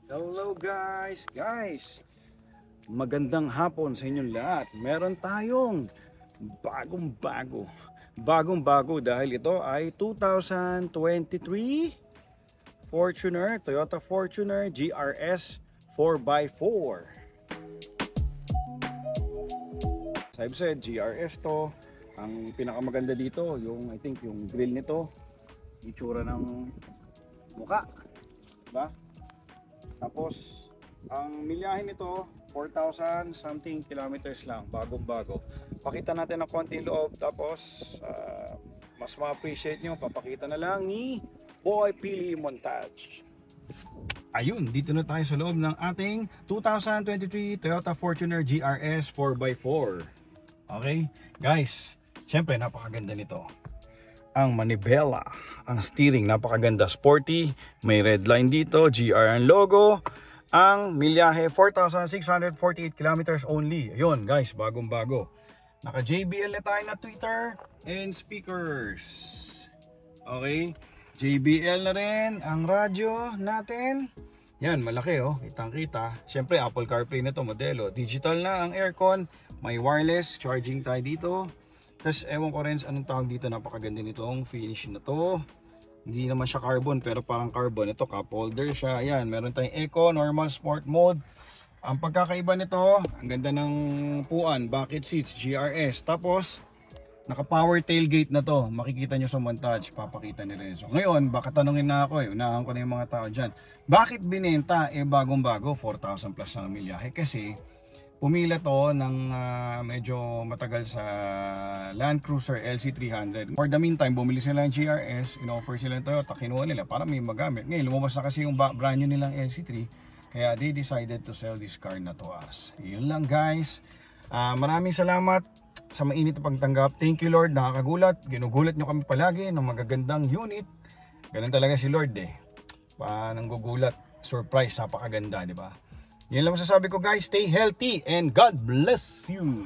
Hello guys, magandang hapon sa inyong lahat. Meron tayong bagong-bago dahil ito ay 2023 Fortuner, Toyota Fortuner GRS 4x4. Sabi sa GRS to, ang pinakamaganda dito, yung I think yung grill nito, itsura ng muka, diba? Tapos, ang milyahe nito, 4,000 something kilometers lang, bagong-bago. Pakita natin ang konting loob, tapos mas ma-appreciate nyo, papakita na lang ni Boy Pili Montage. Ayun, dito na tayo sa loob ng ating 2023 Toyota Fortuner GRS 4x4. Okay, guys, syempre napakaganda nito. Ang manibela, ang steering napakaganda, sporty, may red line dito, GR ang logo. Ang milyahe 4,648 kilometers only. Ayun guys, bagong-bago. Naka JBL na tayo na tweeter and speakers. Okay, JBL na rin ang radyo natin. Yan, malaki oh, kitang-kita. Siyempre Apple CarPlay na to modelo. Digital na ang aircon, may wireless charging tayo dito. Tapos ewan ko rin anong tawag dito, napakaganda nitong finish na to. Hindi naman siya carbon pero parang carbon. Ito cup holder siya. Ayan, meron tayong eco, normal, sport mode. Ang pagkakaiba nito, ang ganda ng puan, bucket seats, GRS. Tapos naka power tailgate na to. Makikita nyo sa montage, papakita ni Renzo. Ngayon, baka tanungin na ako unahan ko na yung mga tao dyan. Bakit binenta bagong-bago, 4,000 plus ang milyahe? Kasi pumila to ng medyo matagal sa Land Cruiser LC300. For the meantime, bumili sila ng GRS, in-offer sila ng Toyota, kinuha nila para may magamit. Ngayon, lumabas na kasi yung brand new nilang LC3, kaya they decided to sell this car na to us. Yun lang guys. Maraming salamat sa mainit na pagtanggap. Thank you Lord, nakakagulat. Ginugulat nyo kami palagi ng magagandang unit. Ganun talaga si Lord eh. Nanggugulat, surprise, napakaganda, di ba? Yan lang masasabi ko guys, stay healthy and God bless you.